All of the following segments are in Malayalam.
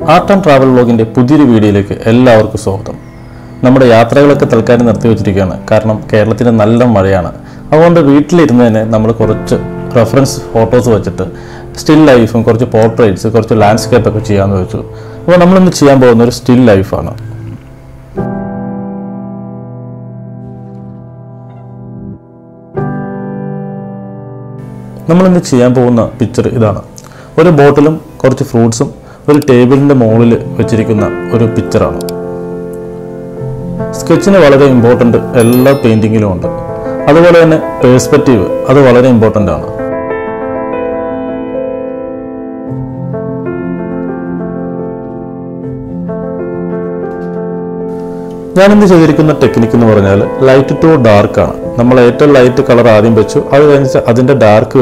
ആർട്ട് ആൻഡ് ട്രാവൽ വ്ലോഗിൻ്റെ പുതിയൊരു വീഡിയോയിലേക്ക് എല്ലാവർക്കും സ്വാഗതം. നമ്മുടെ യാത്രകളൊക്കെ തൽക്കാലം നിർത്തി വെച്ചിരിക്കുകയാണ്. കാരണം കേരളത്തിന് നല്ല മഴയാണ്. അതുകൊണ്ട് വീട്ടിലിരുന്ന് തന്നെ നമ്മൾ കുറച്ച് റെഫറൻസ് ഫോട്ടോസ് വെച്ചിട്ട് സ്റ്റിൽ ലൈഫും കുറച്ച് പോർട്രേറ്റ്സ് കുറച്ച് ലാൻഡ്സ്കേപ്പൊക്കെ ചെയ്യാമെന്ന് വെച്ചു. അപ്പോൾ നമ്മളിന്ന് ചെയ്യാൻ പോകുന്ന ഒരു സ്റ്റിൽ ലൈഫാണ്. നമ്മളിന്ന് ചെയ്യാൻ പോകുന്ന പിക്ചർ ഇതാണ്. ഒരു ബോട്ടിലും കുറച്ച് ഫ്രൂട്ട്സും ഒരു ടേബിളിൻ്റെ മുകളിൽ വെച്ചിരിക്കുന്ന ഒരു പിക്ചറാണ്. സ്കെച്ചിന് വളരെ ഇമ്പോർട്ടൻ്റ് എല്ലാ പെയിൻറ്റിങ്ങിലും ഉണ്ട്. അതുപോലെ തന്നെ പേഴ്സ്പെക്റ്റീവ് അത് വളരെ ഇമ്പോർട്ടൻ്റ് ആണ്. ഞാനിന്ന് ചെയ്തിരിക്കുന്ന ടെക്നിക്ക് എന്ന് പറഞ്ഞാൽ ലൈറ്റ് ടു ഡാർക്ക് ആണ്. നമ്മൾ ഏറ്റവും ലൈറ്റ് കളർ ആദ്യം വെച്ചു, അത് കഴിഞ്ഞ് അതിൻ്റെ ഡാർക്ക്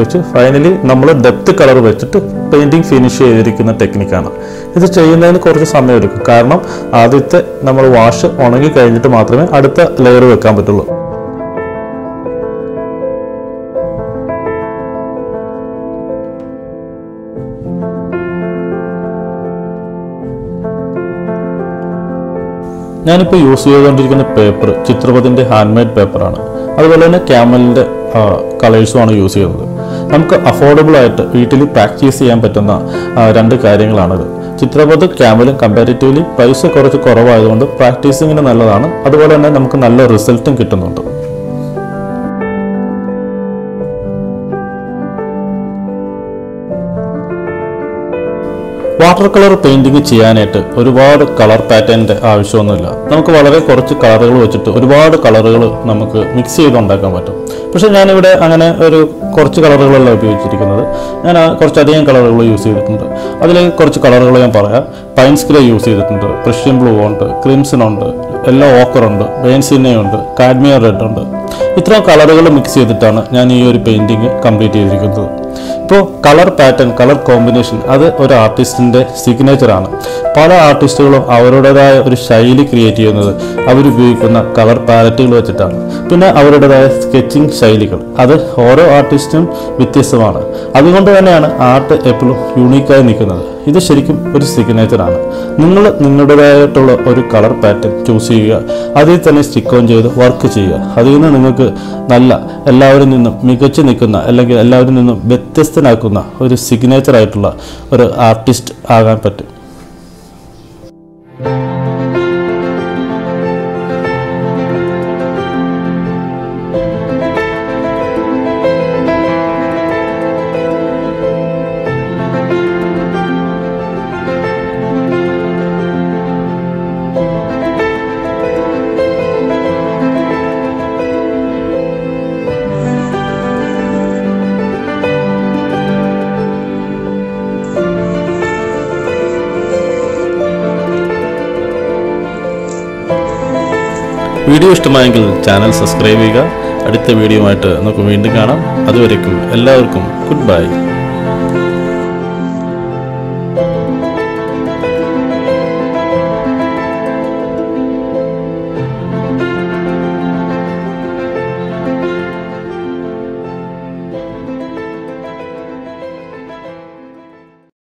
വെച്ചു ഫൈനലി നമ്മൾ ഡെപ്ത് കളർ വെച്ചിട്ട് പെയിൻറ്റിങ് ഫിനിഷ് ചെയ്തിരിക്കുന്ന ടെക്നിക്കാണ്. ഇത് ചെയ്യുന്നതിന് കുറച്ച് സമയമെടുക്കും. കാരണം ആദ്യത്തെ നമ്മൾ വാഷ് ഉണങ്ങി കഴിഞ്ഞിട്ട് മാത്രമേ അടുത്ത ലെയർ വെക്കാൻ പറ്റുള്ളൂ. ഞാനിപ്പോൾ യൂസ് ചെയ്തുകൊണ്ടിരിക്കുന്ന പേപ്പർ ചിത്രപഥിൻ്റെ ഹാൻഡ് മെയ്ഡ് പേപ്പറാണ്. അതുപോലെ തന്നെ ക്യാമലിൻ്റെ കളേഴ്സുമാണ് യൂസ് ചെയ്യുന്നത്. നമുക്ക് അഫോർഡബിൾ ആയിട്ട് വീട്ടിൽ പ്രാക്ടീസ് ചെയ്യാൻ പറ്റുന്ന രണ്ട് കാര്യങ്ങളാണിത്. ചിത്രപഥ് ക്യാമലും കമ്പാരിറ്റീവ്ലി പൈസ കുറച്ച് കുറവായതുകൊണ്ട് പ്രാക്ടീസിങ്ങിന് നല്ലതാണ്. അതുപോലെ തന്നെ നമുക്ക് നല്ല റിസൾട്ടും കിട്ടുന്നുണ്ട്. വാട്ടർ കളർ പെയിൻറ്റിങ് ചെയ്യാനായിട്ട് ഒരുപാട് കളർ പാറ്റേണിൻ്റെ ആവശ്യമൊന്നുമില്ല. നമുക്ക് വളരെ കുറച്ച് കളറുകൾ വെച്ചിട്ട് ഒരുപാട് കളറുകൾ നമുക്ക് മിക്സ് ചെയ്തുണ്ടാക്കാൻ പറ്റും. പക്ഷേ ഞാനിവിടെ അങ്ങനെ ഒരു കുറച്ച് കളറുകളല്ല ഉപയോഗിച്ചിരിക്കുന്നത്. ഞാൻ കുറച്ചധികം കളറുകൾ യൂസ് ചെയ്തിട്ടുണ്ട്. അതിൽ കുറച്ച് കളറുകൾ ഞാൻ പറയാം. പൈൻസ് ഗ്രേ യൂസ് ചെയ്തിട്ടുണ്ട്, പ്രഷ്യൻ ബ്ലൂ ഉണ്ട്, ക്രിംസൺ ഉണ്ട്, യെല്ലോ ഓക്കർ ഉണ്ട്, ബേൻസിനയുണ്ട്, കാഡ്മിയം റെഡ് ഉണ്ട്. ഇത്രയും കളറുകൾ മിക്സ് ചെയ്തിട്ടാണ് ഞാൻ ഈ ഒരു പെയിൻറ്റിങ് കംപ്ലീറ്റ് ചെയ്തിരിക്കുന്നത്. ഇപ്പോൾ കളർ പാറ്റേൺ, കളർ കോമ്പിനേഷൻ അത് ഒരു ആർട്ടിസ്റ്റിൻ്റെ സിഗ്നേച്ചറാണ്. പല ആർട്ടിസ്റ്റുകളും അവരുടേതായ ഒരു ശൈലി ക്രിയേറ്റ് ചെയ്യുന്നത് അവരുപയോഗിക്കുന്ന കളർ പാലറ്റുകൾ വെച്ചിട്ടാണ്. പിന്നെ അവരുടേതായ സ്കെച്ചിങ് ശൈലികൾ അത് ഓരോ ആർട്ടിസ്റ്റും വ്യത്യസ്തമാണ്. അതുകൊണ്ട് തന്നെയാണ് ആർട്ട് എപ്പോഴും യൂണീക്കായി നിൽക്കുന്നത്. ഇത് ശരിക്കും ഒരു സിഗ്നേച്ചറാണ്. നിങ്ങൾ നിങ്ങളുടേതായിട്ടുള്ള ഒരു കളർ പാറ്റേൺ ചൂസ് ചെയ്യുക, അതിൽ തന്നെ സ്റ്റിക്ക് ഓൺ ചെയ്ത് വർക്ക് ചെയ്യുക. അതിൽ നിന്ന് നിങ്ങൾക്ക് നല്ല എല്ലാവരിൽ നിന്നും മികച്ചു നിൽക്കുന്ന അല്ലെങ്കിൽ എല്ലാവരിൽ നിന്നും വ്യത്യസ്തനാക്കുന്ന ഒരു സിഗ്നേച്ചറായിട്ടുള്ള ഒരു ആർട്ടിസ്റ്റ് ആകാൻ പറ്റും. വീഡിയോ ഇഷ്ടമായെങ്കിൽ ചാനൽ സബ്സ്ക്രൈബ് ചെയ്യുക. അടുത്ത വീഡിയോ ആയിട്ട് നമുക്ക് വീണ്ടും കാണാം. അതുവരേക്കും എല്ലാവർക്കും ഗുഡ് ബൈ.